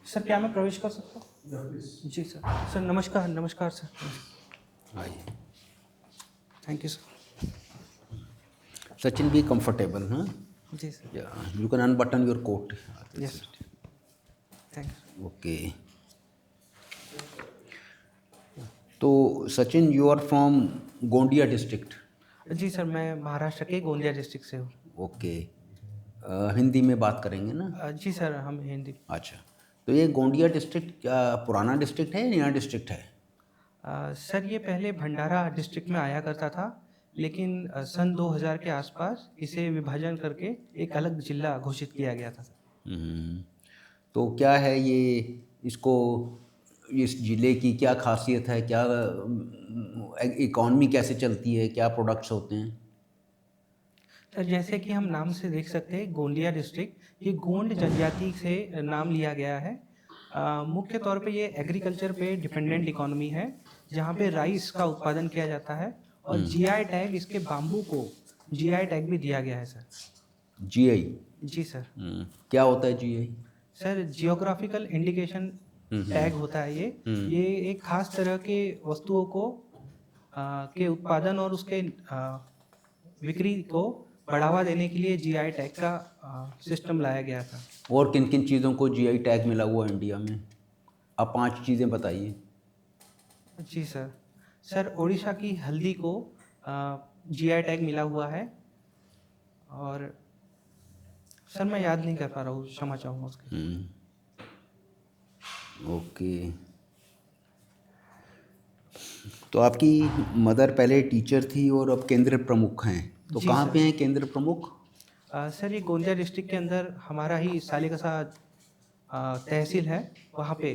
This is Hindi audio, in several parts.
सर क्या मैं प्रवेश कर सकता हूँ? जी सर। सर नमस्कार, नमस्कार सर। आइए। Thank you sir. Sachin, be comfortable, huh? जी sir. Yeah, you can unbutton your coat. Yes That's sir. Thank you. it. Okay. तो Sachin, you are from Gondia district? जी सर, मैं महाराष्ट्र के गोंदिया डिस्ट्रिक्ट से हूँ। ओके। हिंदी में बात करेंगे ना? जी सर, हम हिंदी। अच्छा, तो ये गोंडिया डिस्ट्रिक्ट क्या पुराना डिस्ट्रिक्ट है या नया डिस्ट्रिक्ट है? सर ये पहले भंडारा डिस्ट्रिक्ट में आया करता था, लेकिन सन 2000 के आसपास इसे विभाजन करके एक अलग जिला घोषित किया गया था सर। हम्म, तो क्या है ये, इसको, इस ज़िले की क्या खासियत है, क्या इकॉनमी कैसे चलती है, क्या प्रोडक्ट्स होते हैं? सर जैसे कि हम नाम से देख सकते हैं, गोंदिया डिस्ट्रिक्ट ये गोंड जनजाति से नाम लिया गया है। मुख्य तौर पे ये एग्रीकल्चर पे डिपेंडेंट इकोनॉमी है, जहाँ पे राइस का उत्पादन किया जाता है और जीआई टैग इसके बाम्बू को जीआई टैग भी दिया गया है सर। जीआई? जी सर। क्या होता है GI? Sir geographical indication tag होता है ये एक खास तरह के वस्तुओं को के उत्पादन और उसके बिक्री को बढ़ावा देने के लिए जीआई टैग का सिस्टम लाया गया था। और किन किन चीज़ों को जीआई टैग मिला हुआ है इंडिया में? आप 5 चीज़ें बताइए। जी सर। सर ओडिशा की हल्दी को जीआई टैग मिला हुआ है, और सर मैं याद नहीं कर पा रहा हूँ, क्षमा चाहूँगा उसके। ओके। तो आपकी मदर पहले टीचर थी और अब केंद्र प्रमुख हैं, तो जी कहाँ सर। पे हैं केंद्र प्रमुख? सर ये गोंदिया डिस्ट्रिक्ट के अंदर हमारा ही सालेकसा तहसील है, वहाँ पे।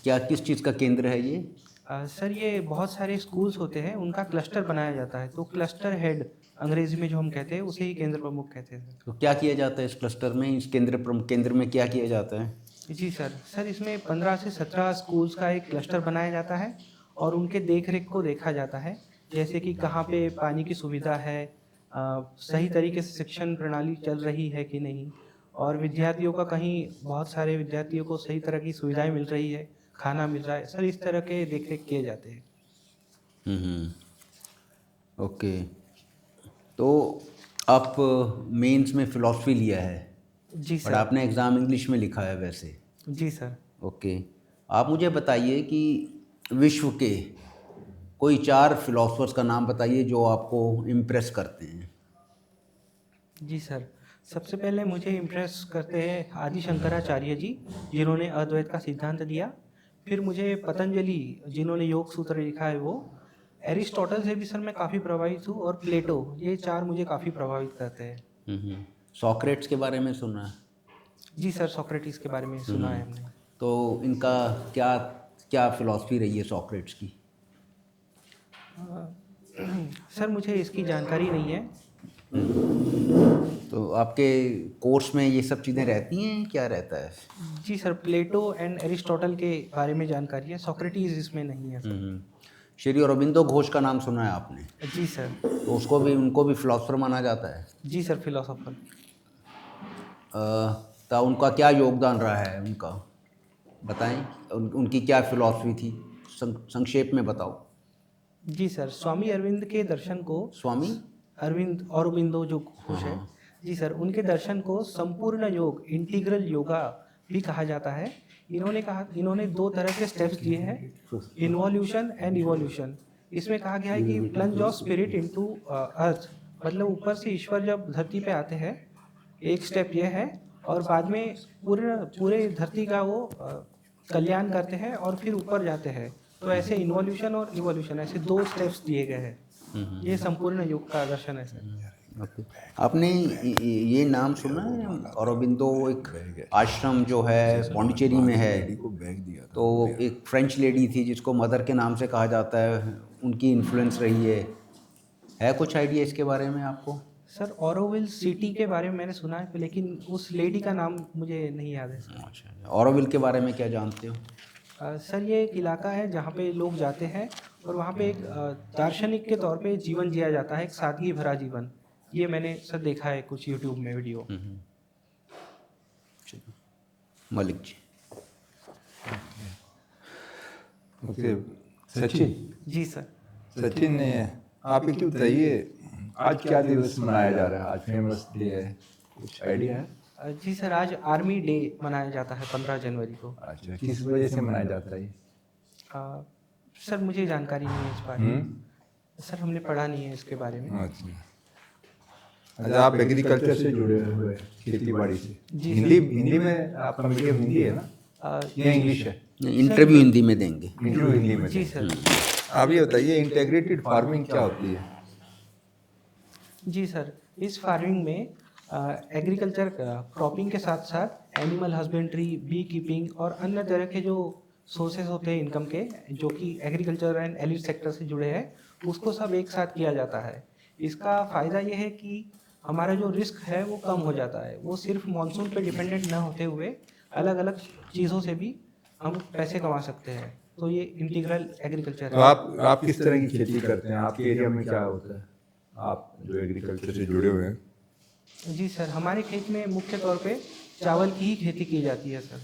क्या किस चीज़ का केंद्र है ये? सर ये बहुत सारे स्कूल्स होते हैं, उनका क्लस्टर बनाया जाता है, तो क्लस्टर हेड अंग्रेजी में जो हम कहते हैं उसे ही केंद्र प्रमुख कहते हैं सर। तो क्या किया जाता है इस क्लस्टर में, इस केंद्र प्रमुख केंद्र में क्या किया जाता है? जी सर। सर इसमें 15 से 17 स्कूल्स का एक क्लस्टर बनाया जाता है और उनके देख रेख को देखा जाता है, जैसे कि कहाँ पे पानी की सुविधा है, सही तरीके से शिक्षण प्रणाली चल रही है कि नहीं, और विद्यार्थियों का कहीं बहुत सारे विद्यार्थियों को सही तरह की सुविधाएं मिल रही है, खाना मिल रहा है सर, इस तरह के देख रेख किए जाते हैं। ओके। तो आप मेंस में फ़िलासफ़ी लिया है, जी पर सर। आपने एग्ज़ाम इंग्लिश में लिखा है वैसे। जी सर। ओके। आप मुझे बताइए कि विश्व के कोई 4 फ़िलासफ़र्स का नाम बताइए जो आपको इम्प्रेस करते हैं। जी सर। सबसे पहले मुझे इम्प्रेस करते हैं आदि शंकराचार्य जी, जिन्होंने अद्वैत का सिद्धांत दिया। फिर मुझे पतंजलि, जिन्होंने योग सूत्र लिखा है वो। एरिस्टोटल से भी सर मैं काफ़ी प्रभावित हूँ, और प्लेटो, ये 4 मुझे काफ़ी प्रभावित करते हैं। सॉक्रेट्स के बारे में सुना है? जी सर, सोक्रेटिस के बारे में सुना है हमने। तो इनका क्या क्या फ़िलासफ़ी रही है सॉक्रेट्स की? सर मुझे इसकी जानकारी नहीं है। तो आपके कोर्स में ये सब चीज़ें रहती हैं, क्या रहता है? जी सर, प्लेटो एंड एरिस्टोटल के बारे में जानकारी है, सोक्रेटिस इसमें नहीं है सर। श्री अरबिंदो घोष का नाम सुना है आपने? जी सर। तो उसको भी, उनको भी फ़िलासफ़र माना जाता है। जी सर, फिलोसोफर। तो उनका क्या योगदान रहा है उनका, बताएं। उनकी क्या फ़िलासफ़ी थी, संक्षेप में बताओ। जी सर, स्वामी अरविंद के दर्शन को, स्वामी? अरविंद औरबिंदो जो घोष है, जी सर, उनके दर्शन को संपूर्ण योग, इंटीग्रल योगा भी कहा जाता है। इन्होंने 2 तरह के स्टेप्स दिए हैं, इन्वॉल्यूशन एंड इवोल्यूशन। इसमें कहा गया है कि प्लंज ऑफ स्पिरिट इनटू अर्थ, मतलब ऊपर से ईश्वर जब धरती पे आते हैं, एक स्टेप ये है, और बाद में पूरे पूरे धरती का वो कल्याण करते हैं और फिर ऊपर जाते हैं। तो ऐसे इन्वॉल्यूशन और इवोल्यूशन, ऐसे 2 स्टेप्स दिए गए हैं। ये संपूर्ण योग का दर्शन है सर। ओके। आपने ये नाम सुना है औरोबिंदो, एक आश्रम जो है पौंडीचेरी में है, तो एक फ्रेंच लेडी थी जिसको मदर के नाम से कहा जाता है, उनकी इन्फ्लुएंस रही है कुछ आइडिया इसके बारे में आपको? सर ऑरोविल सिटी के बारे में मैंने सुना है, लेकिन उस लेडी का नाम मुझे नहीं याद है सर। अच्छा, ऑरोविल के बारे में क्या जानते हो? सर ये एक इलाका है जहाँ पे लोग जाते हैं, और वहाँ पे एक दार्शनिक के तौर पे जीवन जिया जाता है, एक सादगी भरा जीवन। ये मैंने सर देखा है कुछ यूट्यूब में video. Malik ji. Okay, Sachin ji sir. Sachin ने आप एक बताइए, आज क्या दिवस मनाया जा रहा है? आज फेमस डे है, कुछ आइडिया है? जी सर, आज आर्मी डे मनाया जाता है 15 जनवरी को। अच्छा, किस वजह से मनाया जाता है ये? अ, सर मुझे जानकारी नहीं है इस बारे में। सर हमने पढ़ा नहीं है इसके बारे में। अच्छा अच्छा, आप एग्रीकल्चर से जुड़े हुए हैं, खेती बाड़ी से। जी हिंदी में आपका मीडियम हिंदी है ना अ, या इंग्लिश है? इंटरव्यू हिंदी में देंगे। इंटरव्यू हिंदी में। जी सर। आप ये बताइए, इंटीग्रेटेड फार्मिंग क्या होती है? जी सर, इस फार्मिंग में एग्रीकल्चर क्रॉपिंग के साथ साथ एनिमल हस्बेंड्री, बी कीपिंग और अन्य तरह के जो सोर्सेज होते हैं इनकम के, जो कि एग्रीकल्चर एंड एलिड सेक्टर से जुड़े हैं, उसको सब एक साथ किया जाता है। इसका फ़ायदा ये है कि हमारा जो रिस्क है वो कम हो जाता है। वो सिर्फ मॉनसून पे डिपेंडेंट ना होते हुए अलग अलग चीज़ों से भी हम पैसे कमा सकते हैं। तो ये इंटीग्रल एग्रीकल्चर तो है। आप किस तरह की खेती करते हैं? आपके एरिया में क्या होता है? आप जो एग्रीकल्चर से जुड़े हुए हैं। जी सर, हमारे खेत में मुख्य तौर पे चावल की ही खेती की जाती है सर।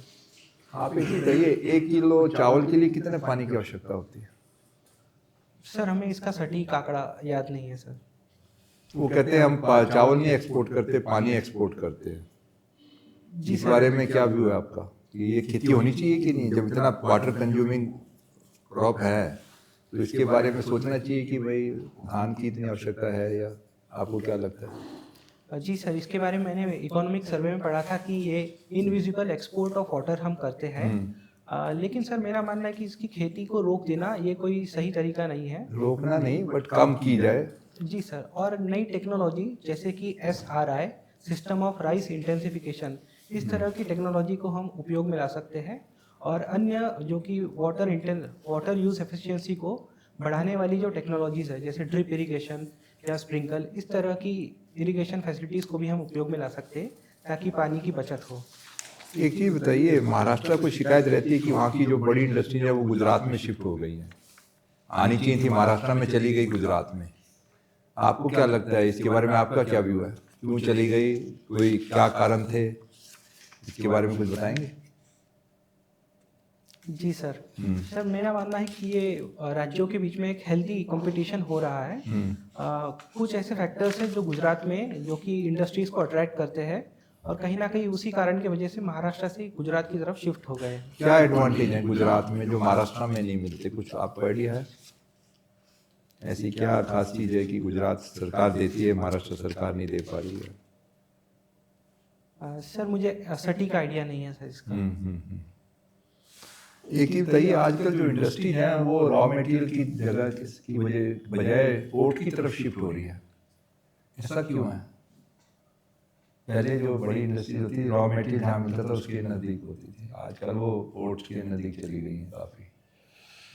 आप एक ही बताइए, 1 किलो चावल के लिए कितने पानी की आवश्यकता होती है? सर हमें इसका सटीक आंकड़ा याद नहीं है सर। वो कहते हैं हम चावल नहीं एक्सपोर्ट करते, पानी एक्सपोर्ट करते हैं। जी इस सर। बारे में क्या व्यू है आपका कि ये खेती होनी चाहिए कि नहीं? जब इतना वाटर कंज्यूमिंग क्रॉप है तो इसके बारे में सोचना चाहिए कि भाई धान की इतनी आवश्यकता है, या आपको क्या लगता है? जी सर, इसके बारे में मैंने इकोनॉमिक सर्वे में पढ़ा था कि ये इनविजिबल एक्सपोर्ट ऑफ वाटर हम करते हैं। लेकिन सर मेरा मानना है कि इसकी खेती को रोक देना ये कोई सही तरीका नहीं है। रोकना नहीं, बट कम की जाए। जी सर, और नई टेक्नोलॉजी जैसे कि SRI, system of rice intensification, इस तरह की टेक्नोलॉजी को हम उपयोग में ला सकते हैं। और अन्य जो कि वाटर यूज़ एफिशिएंसी को बढ़ाने वाली जो टेक्नोलॉजीज़ है, जैसे ड्रिप इरिगेशन या स्प्रिंकल, इस तरह की इरिगेशन फैसिलिटीज़ को भी हम उपयोग में ला सकते हैं ताकि पानी की बचत हो। एक चीज बताइए, महाराष्ट्र को शिकायत रहती है कि वहाँ की जो बड़ी इंडस्ट्री है वो गुजरात में शिफ्ट हो गई है। आनी चाहिए थी महाराष्ट्र में, चली गई गुजरात में। आपको क्या लगता है इसके बारे में? आपका क्या व्यू है? क्यों चली गई? कोई क्या कारण थे? इसके बारे में कुछ बताएंगे? जी सर। सर मेरा मानना है कि ये राज्यों के बीच में एक हेल्दी कंपटीशन हो रहा है। कुछ ऐसे फैक्टर्स हैं जो गुजरात में जो कि इंडस्ट्रीज को अट्रैक्ट करते हैं, और कहीं ना कहीं उसी कारण की वजह से महाराष्ट्र से गुजरात की तरफ शिफ्ट हो गए। क्या एडवांटेज है गुजरात में जो महाराष्ट्र में नहीं मिलते? कुछ आपको आइडिया है? ऐसी क्या खास चीज है कि गुजरात सरकार देती है, महाराष्ट्र सरकार नहीं दे पा रही है? सर मुझे सटीक आइडिया नहीं है सर इसका। एक ही बताइए, आजकल जो इंडस्ट्री है वो रॉ मटेरियल की जगह की बजाय पोर्ट की तरफ शिफ्ट हो रही है। ऐसा क्यों है? पहले जो बड़ी इंडस्ट्री होती थी, रॉ मटेरियल जहाँ मिलता था उसके नज़दीक होती थी, आजकल वो पोर्ट्स के नज़दीक चली गई हैं काफ़ी।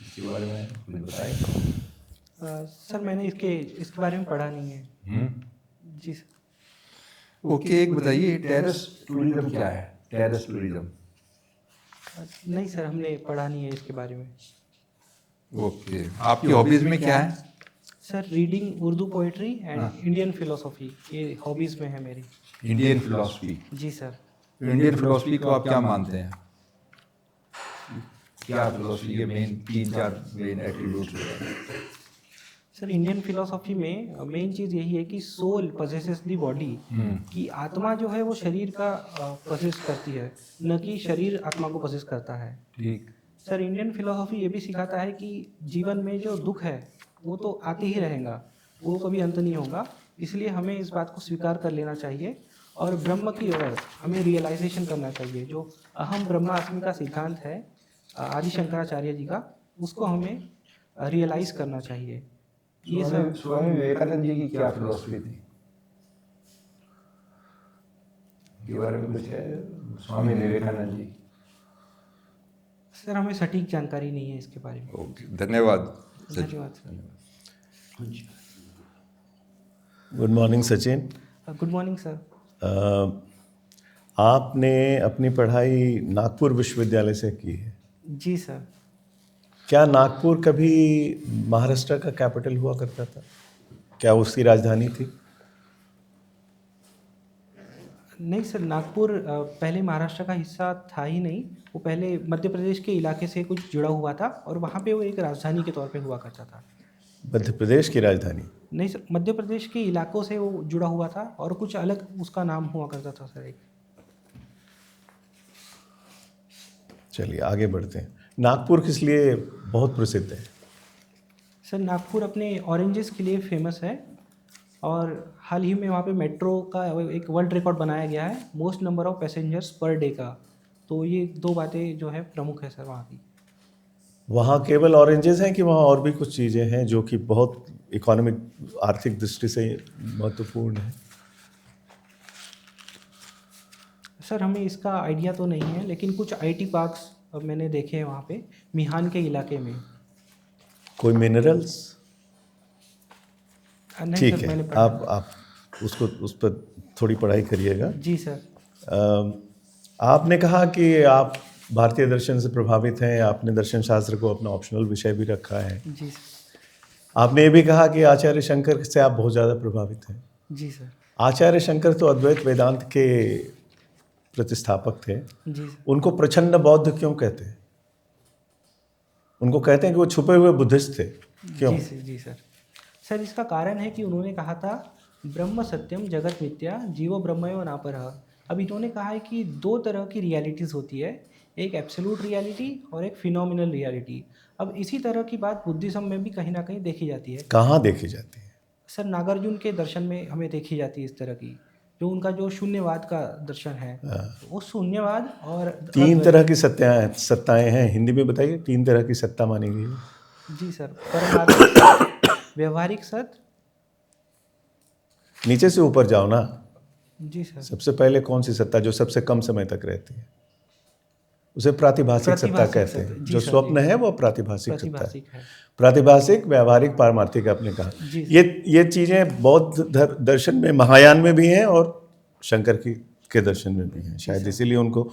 इसके बारे में कुछ बताएं। सर मैंने इसके बारे में पढ़ा नहीं है। जी सर। ओके, एक बताइए, टेरेस टूरिज्म क्या है? Terrace tourism. नहीं सर, हमने पढ़ा नहीं है इसके बारे में। ओके, आपकी हॉबीज में क्या है? Sir reading Urdu poetry and Indian philosophy, ये हॉबीज में है मेरी। Indian philosophy. जी सर। इंडियन फिलोसफी को आप क्या मानते हैं? क्या फिलोसफी के मेन 3-4 मेन एट्रीब्यूट्स होते हैं? सर इंडियन फिलोसॉफी में मेन चीज़ यही है कि सोल पजेसेस द बॉडी, कि आत्मा जो है वो शरीर का पजेस करती है, न कि शरीर आत्मा को पजेस करता है। ठीक। सर इंडियन फिलोसॉफी ये भी सिखाता है कि जीवन में जो दुख है वो तो आते ही रहेगा, वो कभी अंत नहीं होगा। इसलिए हमें इस बात को स्वीकार कर लेना चाहिए और ब्रह्म की ओर हमें रियलाइजेशन करना चाहिए। जो अहम ब्रह्मास्मि का सिद्धांत है आदि शंकराचार्य जी का, उसको हमें रियलाइज करना चाहिए। ये सब स्वामी विवेकानंद जी की क्या फिलोसफी थी? के बारे में कुछ है? स्वामी विवेकानंद जी। सर हमें सटीक जानकारी नहीं है इसके बारे में। ओके, धन्यवाद। धन्यवाद sir. Good morning Sachin. Good morning sir. आपने अपनी पढ़ाई नागपुर विश्वविद्यालय से की है। जी सर। क्या नागपुर कभी महाराष्ट्र का कैपिटल हुआ करता था? क्या उसकी राजधानी थी? नहीं सर, नागपुर पहले महाराष्ट्र का हिस्सा था ही नहीं। वो पहले मध्य प्रदेश के इलाके से कुछ जुड़ा हुआ था और वहाँ पे वो एक राजधानी के तौर पे हुआ करता था। मध्य प्रदेश की राजधानी? नहीं सर, मध्य प्रदेश के इलाकों से वो जुड़ा हुआ था और कुछ अलग उसका नाम हुआ करता था सर एक। चलिए आगे बढ़ते हैं। नागपुर किस लिए बहुत प्रसिद्ध है? सर नागपुर अपने ऑरेंजेस के लिए फेमस है और हाल ही में वहाँ पे मेट्रो का एक वर्ल्ड रिकॉर्ड बनाया गया है, most number of passengers per day का। तो ये दो बातें जो है प्रमुख है सर वहाँ की। वहाँ केवल ऑरेंजेस हैं कि वहाँ और भी कुछ चीज़ें हैं जो कि बहुत इकोनॉमिक, आर्थिक दृष्टि से महत्वपूर्ण है? सर हमें इसका आइडिया तो नहीं है, लेकिन कुछ आईटी पार्क्स मैंने देखे हैं वहाँ पे मिहान के इलाके में। कोई मिनरल्स? नहीं ठीक सर, है, मैंने पढ़ा। आप उसको उस पर थोड़ी पढ़ाई करिएगा। जी सर। आपने कहा कि आप भारतीय दर्शन से प्रभावित हैं, आपने दर्शन शास्त्र को अपना ऑप्शनल विषय भी रखा है। जी सर। आपने ये भी कहा कि आचार्य शंकर से आप बहुत ज़्यादा प्रभावित हैं। जी सर। आचार्य शंकर तो अद्वैत वेदांत के प्रतिस्थापक थे। जी सर। उनको प्रचंड बौद्ध क्यों कहते हैं? उनको कहते हैं कि वो छुपे हुए बुद्धिस्ट थे, क्यों? जी सर। जी सर। सर इसका कारण है कि उन्होंने कहा था ब्रह्म सत्यम जगत मिथ्या जीवो ब्रह्मयो नापरः। अब इन्होंने कहा है कि दो तरह की रियलिटीज़ होती है, एक एब्सोल्यूट रियलिटी और एक फिनोमिनल रियलिटी। अब इसी तरह की बात बुद्धिज्म में भी कहीं ना कहीं देखी जाती है। कहाँ देखी जाती है? सर नागार्जुन के दर्शन में हमें देखी जाती है इस तरह की, जो उनका जो शून्यवाद का दर्शन है, वो शून्यवाद और तीन तरह की सत्ताएं हैं, हिंदी में बताइए। तीन तरह की सत्ता मानी गई है। जी सर, परमार्थिक सत्य, व्यवहारिक सत्य। नीचे से ऊपर जाओ ना। जी सर। सबसे पहले कौन सी सत्ता जो सबसे कम समय तक रहती है? उसे प्रातिभासिक सत्ता प्रातिभासिक कहते सत्ता, हैं। जी जो सर, स्वप्न जी। है वो प्रातिभासिक सत्ता है। प्रातिभासिक है। प्रातिभासिक, व्यवहारिक, पारमार्थिक आपने कहा। जी। ये चीजें बौद्ध दर्शन में, महायान में भी हैं और शंकर के दर्शन में भी हैं। शायद इसीलिए उनको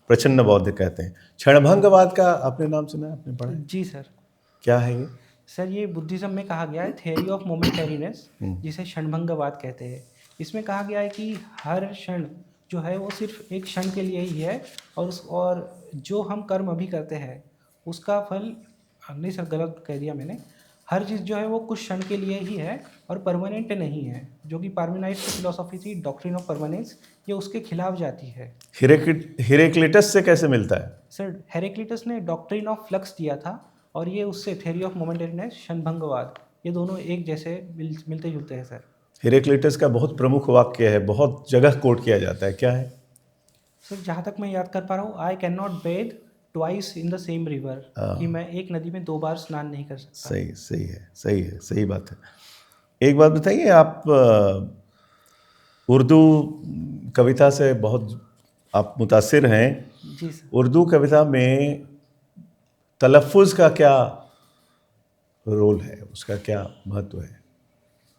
प्रचंड बौद्ध कहते हैं। क्षणभंगवाद का आपने नाम सुना है, आपने पढ़ा है? जी सर। क्या है ये? सर ये बुद्धिज्म में कहा गया है थ्योरी ऑफ मोमेंटेरीनेस, जिसे क्षणभंगवाद कहते हैं। इसमें कहा गया है कि हर क्षण जो है वो सिर्फ एक क्षण के लिए ही है और जो हम कर्म अभी करते हैं उसका फल, नहीं सर गलत कह दिया मैंने, हर चीज़ जो है वो कुछ क्षण के लिए ही है और परमानेंट नहीं है। जो कि पार्मेनाइड्स की फिलोसॉफी थी, डॉक्ट्रिन ऑफ परमानेंस, ये उसके खिलाफ जाती है। हिरेक्लिटस से कैसे मिलता है? सर हेरेक्लिटस ने डॉक्ट्रिन ऑफ फ्लक्स दिया था और ये उससे थ्योरी ऑफ मोमेंटेरीनेस, क्षणभंगवाद, ये दोनों एक जैसे मिलते जुलते हैं सर। हिरेक्लिटस का बहुत प्रमुख वाक्य है, बहुत जगह कोट किया जाता है, क्या है? सर जहाँ तक मैं याद कर पा रहा हूँ, I can not bed twice in the same river, कि मैं एक नदी में दो बार स्नान नहीं कर सकता। सही बात है। एक बात बताइए, आप उर्दू कविता से बहुत आप मुतासिर हैं। जी सर। उर्दू कविता में तलफ़ुज़ का क्या रोल है, उसका क्या महत्व है?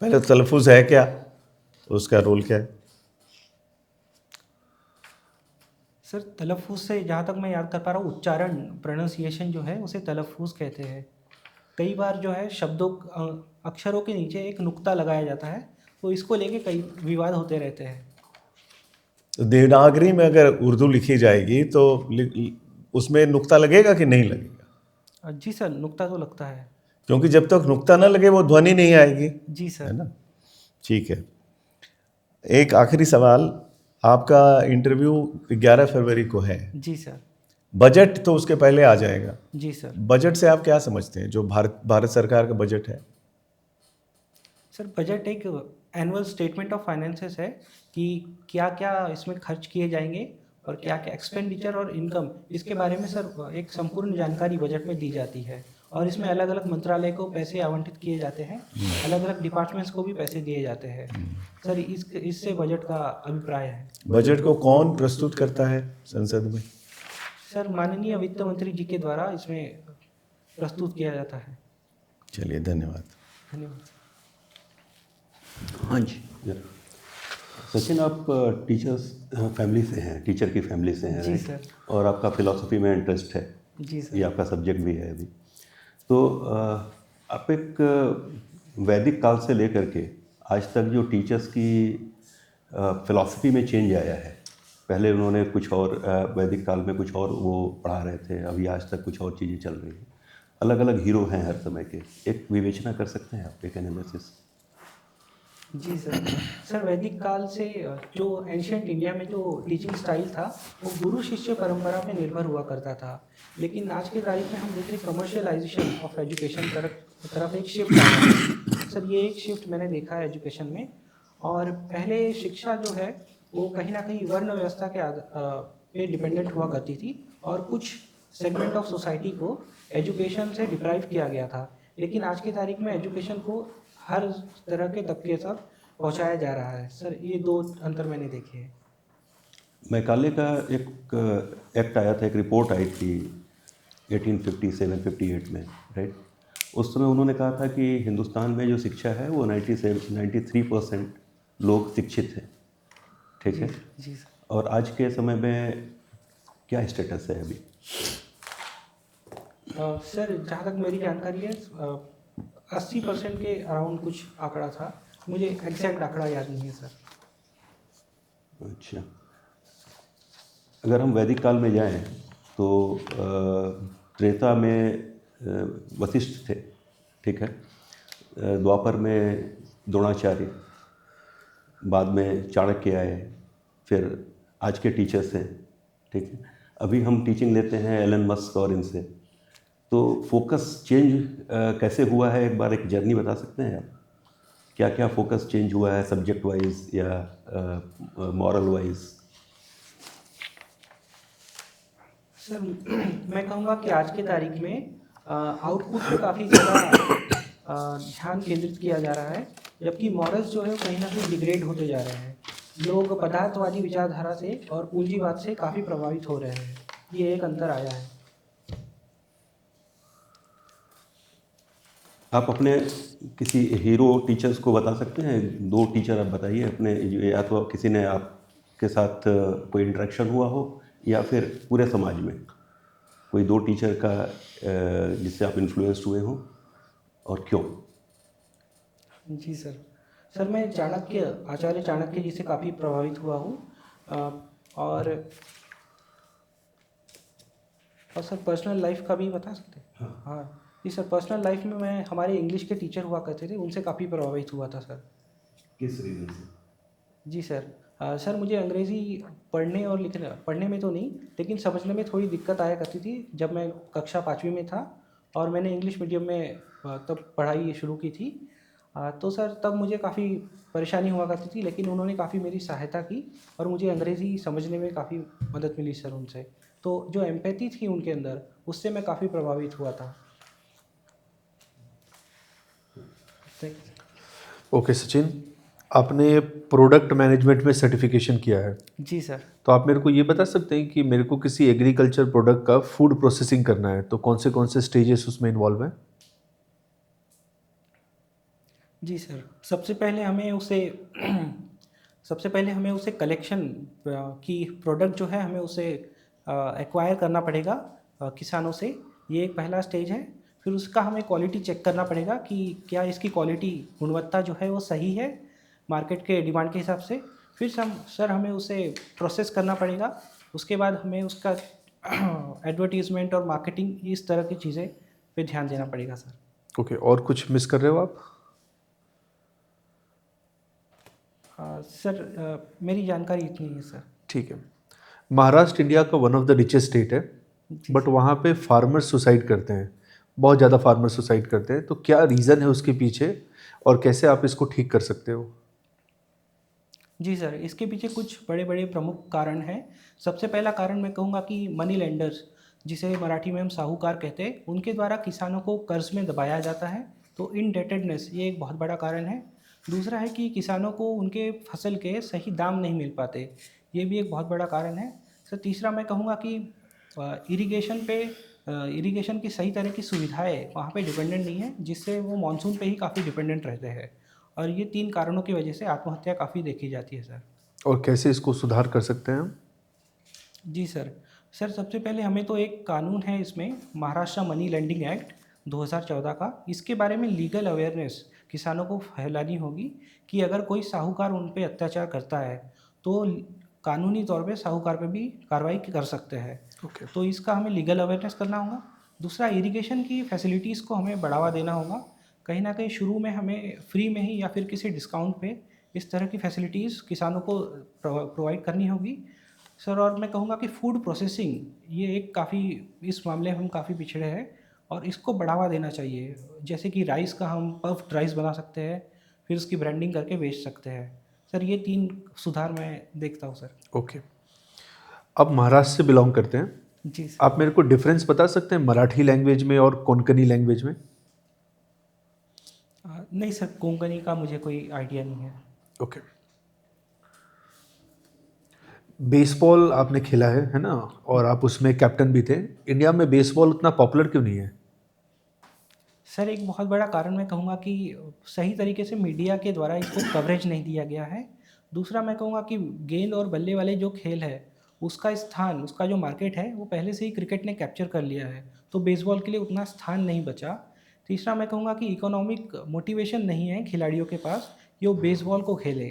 पहले तलफ़ुज़ है क्या, उसका रोल क्या है? सर तलफ़ुज़ से जहाँ तक मैं याद कर पा रहा हूँ, उच्चारण, प्रोनाउंसिएशन जो है उसे तलफ़ुज़ कहते हैं। कई बार जो है शब्दों, अक्षरों के नीचे एक नुक्ता लगाया जाता है, तो इसको लेके कई विवाद होते रहते हैं। तो देवनागरी में अगर उर्दू लिखी जाएगी तो उसमें नुक्ता लगेगा कि नहीं लगेगा? जी सर, नुक्ता तो लगता है। क्योंकि जब तक नुक्ता ना लगे वो ध्वनि नहीं आएगी। जी सर। है ना? ठीक है। एक आखिरी सवाल, आपका इंटरव्यू 11 फरवरी को है। जी सर। बजट तो उसके पहले आ जाएगा। जी सर। बजट से आप क्या समझते हैं, जो भारत सरकार का बजट है? सर बजट एक एनुअल स्टेटमेंट ऑफ फाइनेंसेस है कि क्या क्या इसमें खर्च किए जाएंगे और क्या क्या एक्सपेंडिचर और इनकम, इसके बारे में सर एक संपूर्ण जानकारी बजट में दी जाती है। और इसमें अलग अलग मंत्रालय को पैसे आवंटित किए जाते हैं, अलग अलग डिपार्टमेंट्स को भी पैसे दिए जाते हैं। सर इससे बजट का अभिप्राय है। बजट को कौन प्रस्तुत करता है संसद में? सर माननीय वित्त मंत्री जी के द्वारा इसमें प्रस्तुत किया जाता है। चलिए, धन्यवाद। धन्यवाद। हाँ जी। सचिन, आप टीचर्स फैमिली से हैं, टीचर की फैमिली से हैं, जी राइट? सर। और आपका फिलॉसफी में इंटरेस्ट है। जी सर। ये आपका सब्जेक्ट भी है अभी। तो आप एक वैदिक काल से लेकर के आज तक जो टीचर्स की फिलॉसफी में चेंज आया है, पहले उन्होंने कुछ और वैदिक काल में कुछ और वो पढ़ा रहे थे, अभी आज तक कुछ और चीज़ें चल रही हैं। अलग अलग हीरो हैं हर समय के, एक विवेचना कर सकते हैं आप, एक एनालिसिस। जी सर। सर वैदिक काल से जो एंशियंट इंडिया में जो टीचिंग स्टाइल था वो गुरु शिष्य परंपरा पे निर्भर हुआ करता था, लेकिन आज की तारीख में हम देख रहे कमर्शियलाइजेशन ऑफ एजुकेशन तरफ एक शिफ्ट आ रहा है। सर ये एक शिफ्ट मैंने देखा है एजुकेशन में। और पहले शिक्षा जो है वो कहीं ना कहीं वर्ण व्यवस्था के पे डिपेंडेंट हुआ करती थी, और कुछ सेगमेंट ऑफ सोसाइटी को एजुकेशन से डिप्राइव किया गया था, लेकिन आज की तारीख में एजुकेशन को हर तरह के तबके तक पहुंचाया जा रहा है। सर ये दो अंतर मैंने देखे हैं। मैकाले का एक एक्ट आया था, एक रिपोर्ट आई थी 1857-58 में, राइट। उस समय उन्होंने कहा था कि हिंदुस्तान में जो शिक्षा है वो 93% लोग शिक्षित हैं, ठीक है। जी सर। और आज के समय में क्या स्टेटस है अभी? सर जहाँ तक मेरी जानकारी है 80% के अराउंड कुछ आंकड़ा था, मुझे एग्जैक्ट आंकड़ा याद नहीं है सर। अच्छा, अगर हम वैदिक काल में जाएं तो त्रेता में वशिष्ठ थे, ठीक है। द्वापर में द्रोणाचार्य, बाद में चाणक्य आए, फिर आज के टीचर्स हैं, ठीक है। अभी हम टीचिंग लेते हैं एलन मस्क और इनसे, तो फोकस चेंज कैसे हुआ है, एक बार एक जर्नी बता सकते हैं आप? क्या क्या फोकस चेंज हुआ है सब्जेक्ट वाइज या मॉरल वाइज? सर मैं कहूँगा कि आज की तारीख में आउटपुट पे काफ़ी ज़्यादा ध्यान केंद्रित किया जा रहा है, जबकि मॉरल्स जो है वो कहीं ना कहीं डिग्रेड होते जा रहे हैं। लोग पदार्थवादी विचारधारा से और पूंजीवाद से काफ़ी प्रभावित हो रहे हैं, ये एक अंतर आया है। आप अपने किसी हीरो टीचर्स को बता सकते हैं? 2 टीचर आप बताइए अपने, या तो किसी ने आपके साथ कोई इंटरेक्शन हुआ हो या फिर पूरे समाज में कोई 2 टीचर का जिससे आप इन्फ्लुएंस्ड हुए हों, और क्यों? जी सर। सर मैं आचार्य चाणक्य जी से काफ़ी प्रभावित हुआ हूँ। और सर पर्सनल लाइफ का भी बता सकते हैं? हाँ जी सर, पर्सनल लाइफ में मैं हमारे इंग्लिश के टीचर हुआ करते थे, उनसे काफ़ी प्रभावित हुआ था सर। किस रीज़न से? जी सर। सर मुझे अंग्रेज़ी पढ़ने और लिखने, पढ़ने में तो नहीं लेकिन समझने में थोड़ी दिक्कत आया करती थी जब मैं कक्षा 5वीं में था, और मैंने इंग्लिश मीडियम में तब पढ़ाई शुरू की थी। तो सर तब मुझे काफ़ी परेशानी हुआ करती थी, लेकिन उन्होंने काफ़ी मेरी सहायता की और मुझे अंग्रेज़ी समझने में काफ़ी मदद मिली सर उनसे। तो जो एम्पैथी थी उनके अंदर, उससे मैं काफ़ी प्रभावित हुआ था। ओके सचिन, आपने प्रोडक्ट मैनेजमेंट में सर्टिफिकेशन किया है, जी सर। तो आप मेरे को ये बता सकते हैं कि मेरे को किसी एग्रीकल्चर प्रोडक्ट का फूड प्रोसेसिंग करना है तो कौन से स्टेजेस उसमें इन्वॉल्व हैं? जी सर, सबसे पहले हमें उसे कलेक्शन की प्रोडक्ट जो है हमें उसे एक्वायर करना पड़ेगा किसानों से, ये एक पहला स्टेज है। फिर उसका हमें क्वालिटी चेक करना पड़ेगा कि क्या इसकी क्वालिटी गुणवत्ता जो है वो सही है मार्केट के डिमांड के हिसाब से। फिर हमें उसे प्रोसेस करना पड़ेगा, उसके बाद हमें उसका एडवर्टीज़मेंट और मार्केटिंग इस तरह की चीज़ें पे ध्यान देना पड़ेगा सर। ओके, और कुछ मिस कर रहे हो आप? सर मेरी जानकारी इतनी है सर। ठीक है। महाराष्ट्र इंडिया का one of the richest state है, बट वहाँ पे फार्मर्स सुसाइड करते हैं, बहुत ज़्यादा फार्मर सुसाइड करते हैं, तो क्या रीज़न है उसके पीछे और कैसे आप इसको ठीक कर सकते हो? जी सर, इसके पीछे कुछ बड़े बड़े प्रमुख कारण हैं। सबसे पहला कारण मैं कहूँगा कि मनी लेंडर्स, जिसे मराठी में हम साहूकार कहते हैं, उनके द्वारा किसानों को कर्ज में दबाया जाता है, तो इनडेटेडनेस ये एक बहुत बड़ा कारण है। दूसरा है कि किसानों को उनके फसल के सही दाम नहीं मिल पाते, ये भी एक बहुत बड़ा कारण है। सर तीसरा मैं कहूँगा कि इरिगेशन की सही तरह की सुविधाएं वहाँ पे डिपेंडेंट नहीं है, जिससे वो मानसून पे ही काफ़ी डिपेंडेंट रहते हैं, और ये 3 कारणों की वजह से आत्महत्या काफ़ी देखी जाती है सर। और कैसे इसको सुधार कर सकते हैं हम? जी सर। सर सबसे पहले हमें तो एक कानून है इसमें, महाराष्ट्र मनी लेंडिंग एक्ट 2014 का, इसके बारे में लीगल अवेयरनेस किसानों को फैलानी होगी कि अगर कोई साहूकार उन पे अत्याचार करता है तो कानूनी तौर पे साहूकार पे भी कार्रवाई कर सकते हैं। ओके। तो इसका हमें लीगल अवेयरनेस करना होगा। दूसरा, इरिगेशन की फैसिलिटीज़ को हमें बढ़ावा देना होगा। कहीं ना कहीं शुरू में हमें फ्री में ही या फिर किसी डिस्काउंट पे इस तरह की फैसिलिटीज़ किसानों को प्रोवाइड करनी होगी सर। और मैं कहूँगा कि फूड प्रोसेसिंग ये एक काफ़ी, इस मामले में हम काफ़ी पिछड़े हैं और इसको बढ़ावा देना चाहिए। जैसे कि राइस का हम पफ्ड राइस बना सकते हैं, फिर उसकी ब्रांडिंग करके बेच सकते हैं सर। ये 3 सुधार मैं देखता हूँ सर। ओके। आप महाराष्ट्र से बिलोंग करते हैं, जी सर। आप मेरे को डिफरेंस बता सकते हैं मराठी लैंग्वेज में और कोंकणी लैंग्वेज में? नहीं सर, कोंकणी का मुझे कोई आइडिया नहीं है। ओके। बेसबॉल आपने खेला है ना, और आप उसमें कैप्टन भी थे। इंडिया में बेसबॉल उतना पॉपुलर क्यों नहीं है? सर एक बहुत बड़ा कारण मैं कहूँगा कि सही तरीके से मीडिया के द्वारा इसको कवरेज नहीं दिया गया है। दूसरा मैं कहूँगा कि गेंद और बल्ले वाले जो खेल है उसका स्थान, उसका जो मार्केट है वो पहले से ही क्रिकेट ने कैप्चर कर लिया है, तो बेसबॉल के लिए उतना स्थान नहीं बचा। तीसरा मैं कहूँगा कि इकोनॉमिक मोटिवेशन नहीं है खिलाड़ियों के पास कि वो बेसबॉल को खेले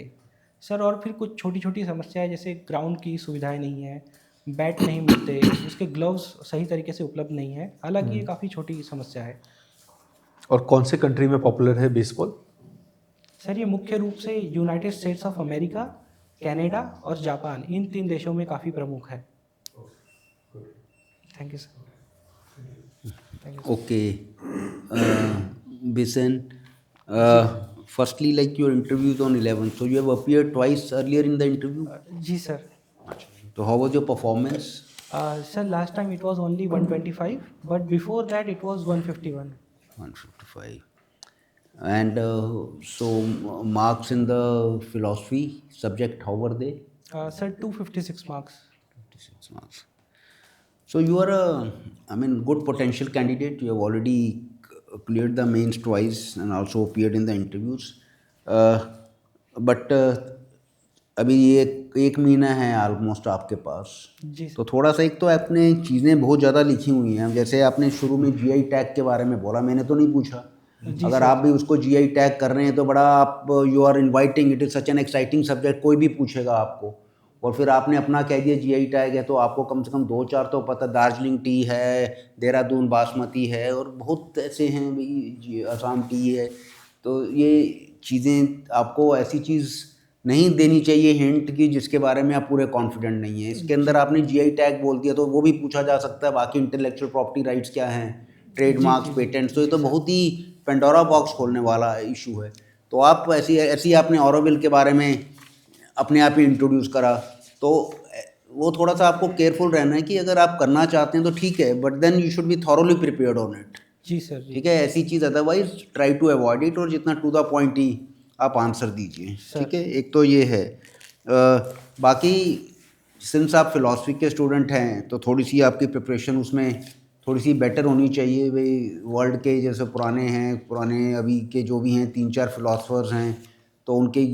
सर। और फिर कुछ छोटी छोटी समस्याएं, जैसे ग्राउंड की सुविधाएं नहीं है, बैट नहीं मिलते, उसके ग्लव्स सही तरीके से उपलब्ध नहीं है। हालांकि ये काफ़ी छोटी समस्या है और कौन से कंट्री में पॉपुलर है बेसबॉल? सर। ये मुख्य रूप से United states of America, Canada और जापान, इन 3 देशों में काफ़ी प्रमुख है। Thank you sir. Okay, Bisan, firstly, like your interviews on 11, so you have appeared twice earlier in the interview. जी सर। So how was your performance? Sir last time it was only 125, but before that it was 151। 155. And so marks in the philosophy subject, how were they? Sir 256 marks. 56 marks. So you are good potential candidate. You have already cleared the mains twice and also appeared in the interviews. But अभी ये 1 महीना है ऑलमोस्ट आपके पास, जी सर। तो थोड़ा सा, एक तो आपने चीज़ें बहुत ज़्यादा लिखी हुई हैं। जैसे आपने शुरू में GI टैग के बारे में बोला, मैंने तो नहीं पूछा। अगर आप भी उसको GI टैग कर रहे हैं तो बड़ा आप, you are inviting, it is such an exciting subject, कोई भी पूछेगा आपको। और फिर आपने अपना कह दिया GI टैग है, तो आपको कम से कम 2-4 तो पता, दार्जिलिंग टी है, देहरादून बासमती है, और बहुत ऐसे हैं भाई, असम टी है। तो ये चीज़ें आपको ऐसी चीज़ नहीं देनी चाहिए हिंट की जिसके बारे में आप पूरे कॉन्फिडेंट नहीं है। इसके अंदर आपने GI टैग बोल दिया तो वो भी पूछा जा सकता है, बाकी इंटेलेक्चुअल प्रॉपर्टी राइट्स क्या हैं, ट्रेडमार्क्स, पेटेंट्स, तो ये तो बहुत ही पेंडोरा बॉक्स खोलने वाला इशू है। तो आप ऐसी आपने ऑरोविल के बारे में अपने आप ही इंट्रोड्यूस करा, तो वो थोड़ा सा आपको केयरफुल रहना है कि अगर आप करना चाहते हैं तो ठीक है, but then you should be thoroughly prepared on it. जी सर। जी ठीक है, ऐसी चीज़ otherwise try to avoid it, और जितना टू द पॉइंट ही आप आंसर दीजिए। ठीक है, एक तो ये है। बाकी सिंस आप फिलॉसफी के स्टूडेंट हैं तो थोड़ी सी आपकी प्रिपरेशन उसमें थोड़ी सी बेटर होनी चाहिए भाई। वर्ल्ड के जैसे पुराने अभी के जो भी हैं 3-4 फिलोसफर्स हैं, तो उनके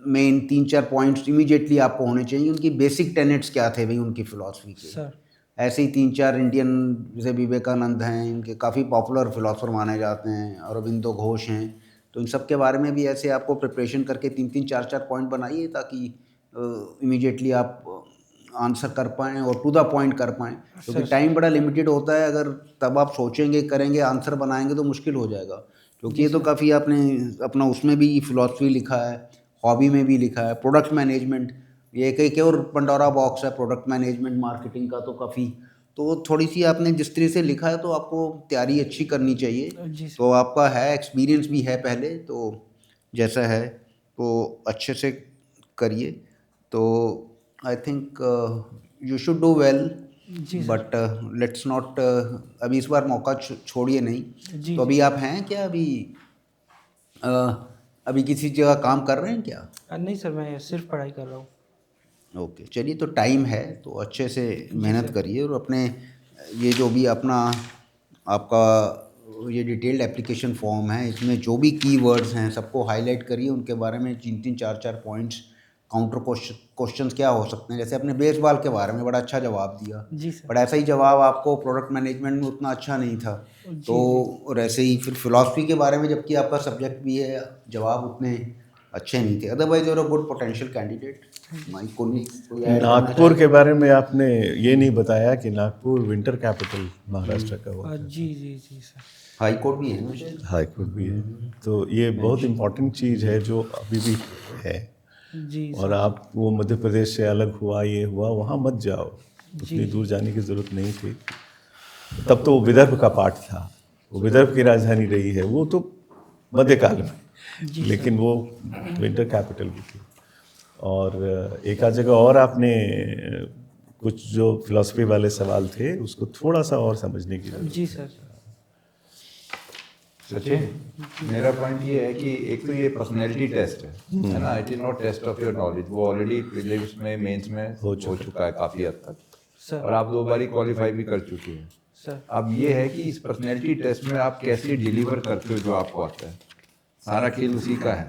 मेन 3-4 पॉइंट्स इमीडिएटली आपको होने चाहिए। उनकी बेसिक टेनेट्स क्या थे भाई उनकी फिलॉसफी के। सर। ऐसे ही 3-4 इंडियन, जैसे विवेकानंद हैं, इनके काफ़ी पॉपुलर फिलोसफर माने जाते हैं, अरबिंदो घोष हैं, तो इन सब के बारे में भी ऐसे आपको प्रिपरेशन करके 3-3, 4-4 पॉइंट बनाइए, ताकि इमीडिएटली आप आंसर कर पाएँ और टू द पॉइंट कर पाएँ। क्योंकि टाइम बड़ा लिमिटेड होता है, अगर तब आप सोचेंगे, करेंगे, आंसर बनाएंगे तो मुश्किल हो जाएगा। क्योंकि ये तो काफ़ी आपने अपना उसमें भी फिलॉसफी लिखा है, हॉबी में भी लिखा है, प्रोडक्ट मैनेजमेंट, ये एक और पंडोरा बॉक्स है प्रोडक्ट मैनेजमेंट मार्केटिंग का, तो काफ़ी, तो थोड़ी सी आपने जिस तरह से लिखा है तो आपको तैयारी अच्छी करनी चाहिए। जी सर। तो आपका है, एक्सपीरियंस भी है पहले, तो जैसा है तो अच्छे से करिए। तो I think you should do well, but let's not, अभी इस बार मौका छोड़िए नहीं। तो अभी आप हैं क्या, अभी किसी जगह काम कर रहे हैं क्या? नहीं सर, मैं सिर्फ पढ़ाई कर रहा हूँ। ओके, चलिए, तो टाइम है तो अच्छे से मेहनत करिए, और अपने ये जो भी अपना आपका ये डिटेल्ड एप्लीकेशन फॉर्म है, इसमें जो भी कीवर्ड्स हैं सबको हाईलाइट करिए, उनके बारे में 3-3, 4-4 पॉइंट्स, काउंटर क्वेश्चंस क्या हो सकते हैं। जैसे आपने बेसबॉल के बारे में बड़ा अच्छा जवाब दिया, जी सर। बट ऐसा ही जवाब आपको प्रोडक्ट मैनेजमेंट में उतना अच्छा नहीं था। तो और ऐसे ही फिर फिलॉसफी के बारे में, जबकि आपका सब्जेक्ट भी है, जवाब उतने अच्छे नहीं थे, अदरवाइज और गुड पोटेंशियल कैंडिडेट। माइक को नहीं कोई add करना नागपुर के बारे में आपने ये नहीं बताया कि नागपुर विंटर कैपिटल महाराष्ट्र का हुआ, जी जी जी सर। हाई कोर्ट भी है ना शायद? हाई कोर्ट भी है, तो ये बहुत इम्पोर्टेंट चीज़ है जो अभी भी है। जी और आप वो मध्य प्रदेश से अलग हुआ, ये हुआ, वहाँ मत जाओ, उतनी दूर जाने की ज़रूरत नहीं थी। तब तो वो विदर्भ का पार्ट था, वो विदर्भ की राजधानी रही है, वो तो मध्यकाल में, लेकिन वो विंटर कैपिटल भी थी। और एक आध जगह और आपने कुछ जो फिलॉसफी वाले सवाल थे उसको थोड़ा सा और समझने की जरूरत जी सर। सचिन, मेरा पॉइंट ये है कि एक तो ये पर्सनैलिटी टेस्ट है ना, it is not test of your knowledge, वो ऑलरेडी प्रीलिम्स में मेंस में हो चुका है काफ़ी हद तक, सर और आप 2 बारी क्वालिफाई भी कर चुके हैं। सर अब ये है कि इस पर्सनैलिटी टेस्ट में आप कैसे डिलीवर करते हो जो आपको आता है, सारा खेल उसी का है।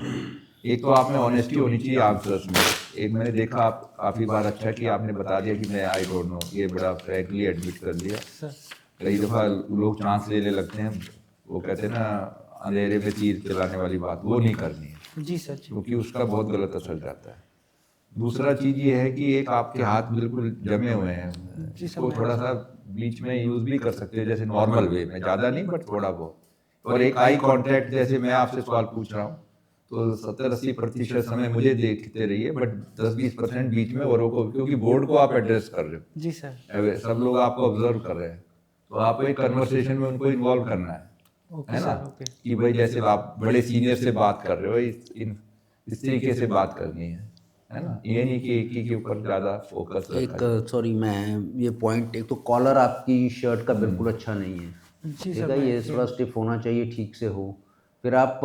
एक तो आप में ऑनेस्टी होनी चाहिए आंसर्स में। एक मैंने देखा आप काफ़ी बार अच्छा कि आपने बता दिया कि मैं आई डोंट नो, ये बड़ा फ्रैंकली एडमिट कर दिया। सर कई दफ़ा लोग चांस लेने लगते हैं, वो कहते हैं ना अंधेरे में तीर चलाने वाली बात, वो नहीं करनी है, जी सर। जी क्योंकि उसका बहुत गलत असर जाता है। दूसरा चीज़ ये है कि एक आपके हाथ बिल्कुल जमे हुए हैं, इसको थोड़ा सा बीच में यूज़ भी कर सकते हैं, जैसे नॉर्मल वे में, ज़्यादा नहीं बट थोड़ा बहुत। और एक आई कांटेक्ट, जैसे मैं आपसे सवाल पूछ रहा हूँ तो 70-80% समय मुझे देखते रहिए, बट 10-20% बीच में औरों को, क्योंकि बोर्ड को आप एड्रेस कर रहे हो, जी सर। सब लोग आपको ऑब्जर्व कर रहे हैं, तो आपको एक कन्वर्सेशन में उनको इन्वॉल्व करना ओके है ना, सर। ओके कि भाई जैसे आप बड़े सीनियर से बात कर रहे हो, इस तरीके से बात करनी है ना, ये नहीं कि एक ही के ऊपर ज़्यादा फोकस रखा एक जाए। सॉरी, मैं ये पॉइंट, एक तो कॉलर आपकी शर्ट का बिल्कुल अच्छा नहीं है, जी ठीक सर। है, ये थोड़ा स्टिफ होना चाहिए, ठीक से हो। फिर आप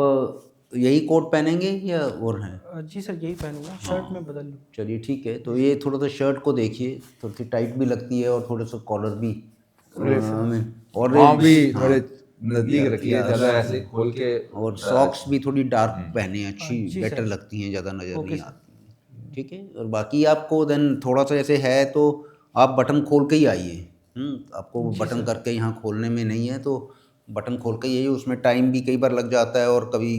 यही कोट पहनेंगे या और हैं? जी सर यही पहनूंगा, शर्ट में बदल लूँ। चलिए ठीक है, तो ये थोड़ा सा शर्ट को देखिए, थोड़ी सी टाइट भी लगती है और थोड़ा सा कॉलर भी और हाँ भी थोड़े नज़दीक रखिए, ज़्यादा ऐसे खोल के, और सॉक्स भी थोड़ी डार्क पहने, अच्छी जी बेटर सर। लगती हैं, ज़्यादा नज़र ओके नहीं सर। आती। ठीक है, और बाकी आपको देन थोड़ा सा ऐसे है तो आप बटन खोल के ही आइए। आपको बटन करके यहाँ खोलने में नहीं है, तो बटन खोल के ही आइए, उसमें टाइम भी कई बार लग जाता है और कभी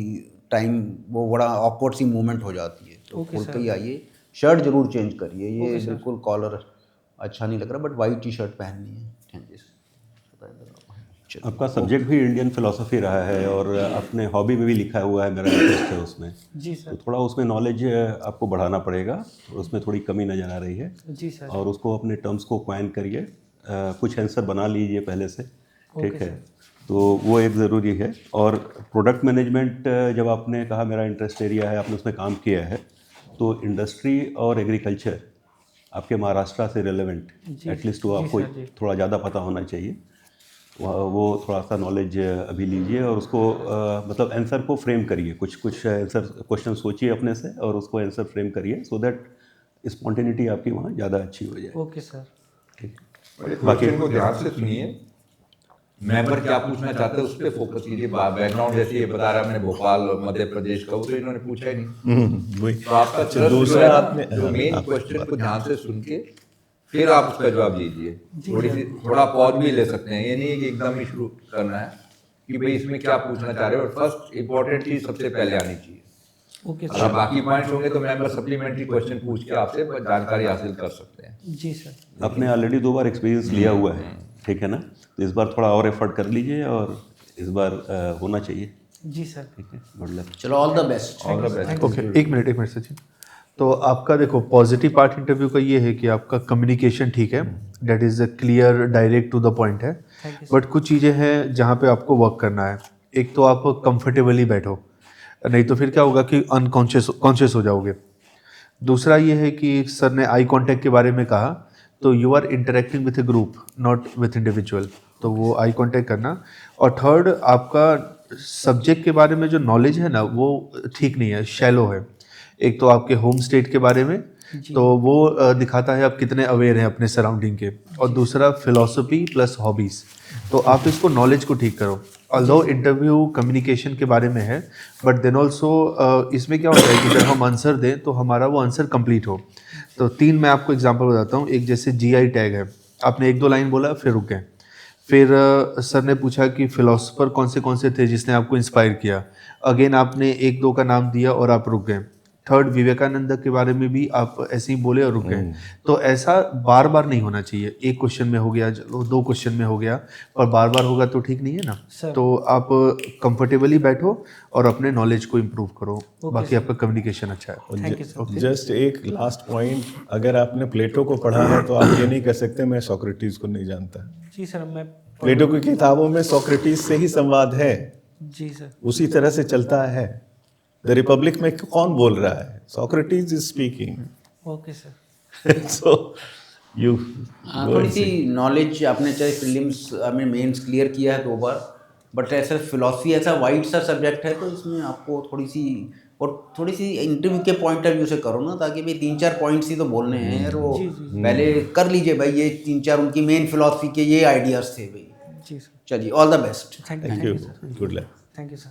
टाइम वो बड़ा ऑकवर्ड सी मूवमेंट हो जाती है, तो ओके खोल सर। के ही आइए। शर्ट जरूर चेंज करिए, ये ओके सर। बिल्कुल कॉलर अच्छा नहीं लग रहा, बट वाइट टी शर्ट पहननी है। Thank you. आपका सब्जेक्ट भी इंडियन फिलोसफी रहा है और अपने हॉबी में भी लिखा हुआ है, मेरा इंटरेस्ट है उसमें, जी सर। तो थोड़ा उसमें नॉलेज आपको बढ़ाना पड़ेगा, उसमें थोड़ी कमी नज़र आ रही है, जी सर। और उसको अपने टर्म्स को क्वाइन करिए, कुछ आंसर बना लीजिए पहले से, ठीक है, तो वो एक ज़रूरी है। और प्रोडक्ट मैनेजमेंट, जब आपने कहा मेरा इंटरेस्ट एरिया है, आपने उसमें काम किया है, तो इंडस्ट्री और एग्रीकल्चर आपके महाराष्ट्र से रिलेवेंट, एटलीस्ट वो आपको थोड़ा ज़्यादा पता होना चाहिए, वो थोड़ा सा नॉलेज अभी लीजिए और उसको मतलब आंसर को फ्रेम करिए, कुछ आंसर क्वेश्चन सोचिए अपने से और उसको आंसर फ्रेम करिए, सो दैट स्पॉन्टेनिटी आपकी वहाँ ज़्यादा अच्छी हो जाए। Okay sir. ठीक, बाकी को ध्यान से सुनिए, मेंबर क्या पूछना चाहते हैं उस पर फोकस कीजिए। बैकग्राउंड जैसे ये बता रहा है हमने भोपाल मध्य प्रदेश का, वो तो इन्होंने पूछा ही नहीं, वही। तो आपका अच्छा, दूसरा आपने मेन क्वेश्चन को ध्यान से सुन के फिर आप उसका जवाब दीजिए। थोड़ा पॉज भी ले सकते हैं, ये नहीं है कि एकदम ही शुरू करना है कि भाई इसमें क्या पूछना चाह रहे हो, और फर्स्ट इंपॉर्टेंट चीज सबसे पहले आनी चाहिए। ओके अगर सर। बाकी पॉइंट्स होंगे तो मेंबर सप्लीमेंट्री क्वेश्चन पूछ के आपसे जानकारी हासिल कर सकते हैं। जी सर। आपने ऑलरेडी 2 बार एक्सपीरियंस लिया हुआ है, ठीक है ना, तो इस बार थोड़ा और एफर्ट कर लीजिए और इस बार होना चाहिए, जी सर। ठीक है, मतलब चलो, all the best. All the best. Okay, एक मिनट सचिन। तो आपका देखो पॉजिटिव पार्ट इंटरव्यू का ये है कि आपका कम्युनिकेशन ठीक है, that is clear, direct to the point है, बट कुछ चीज़ें हैं जहाँ पे आपको वर्क करना है। एक तो आप कंफर्टेबली बैठो, नहीं तो फिर क्या होगा कि कॉन्शियस हो जाओगे। दूसरा ये है कि सर ने आई कांटेक्ट के बारे में कहा, तो you are interacting with a group, not with individual, तो वो आई कांटेक्ट करना। और थर्ड, आपका सब्जेक्ट के बारे में जो नॉलेज है ना, वो ठीक नहीं है, शैलो है। एक तो आपके होम स्टेट के बारे में, तो वो दिखाता है आप कितने अवेयर हैं अपने सराउंडिंग के, और दूसरा फिलॉसफी प्लस हॉबीज़, तो आप इसको नॉलेज को ठीक करो। ऑल्दो इंटरव्यू कम्युनिकेशन के बारे में है, बट देन ऑल्सो इसमें क्या होता है कि जब हम आंसर दें तो हमारा वो आंसर कंप्लीट हो। तो 3 मैं आपको एग्जांपल बताता हूँ। एक जैसे GI टैग है, आपने 1-2 लाइन बोला फिर रुक गए, फिर सर ने पूछा कि फिलोसोफर कौन से थे जिसने आपको इंस्पायर किया। अगेन आपने एक दो का नाम दिया और आप रुक गए। थर्ड विवेकानंद के बारे में भी आप ऐसे ही बोले और रुक गए। तो ऐसा बार बार नहीं होना चाहिए। एक क्वेश्चन में हो गया, चलो 2 क्वेश्चन में हो गया, पर बार बार होगा तो ठीक नहीं है ना। सर। तो आप कंफर्टेबली बैठो और अपने नॉलेज को इम्प्रूव करो। बाकी आपका कम्युनिकेशन अच्छा है। Thank you sir. जस्ट एक लास्ट पॉइंट, अगर आपने प्लेटो को पढ़ा है तो आप ये नहीं कह सकते मैं सोक्रेटिस को नहीं जानता। जी सर, मैं प्लेटो की किताबों में सोक्रेटिस से ही संवाद है, जी सर। उसी तरह से चलता है। द रिपब्लिक में कौन बोल रहा है? Socrates is speaking. Okay sir. So you थोड़ी सी नॉलेज आपने चाहे प्रीलिम्स में मेंस क्लियर किया है 2 बार, बट ऐसा फिलॉसफी ऐसा वाइड सा सब्जेक्ट है, तो इसमें आपको थोड़ी सी इंटरव्यू के पॉइंट ऑफ व्यू से करो ना, ताकि भाई 3-4 पॉइंट्स ही तो बोलने हैं यार, वो पहले कर लीजिए भाई, ये 3-4 उनकी मेन फिलॉसफी के ये आइडियाज़ थे भाई। जी सर। चलिए, all the best. Thank thank you you, sir. Good luck. Thank you sir.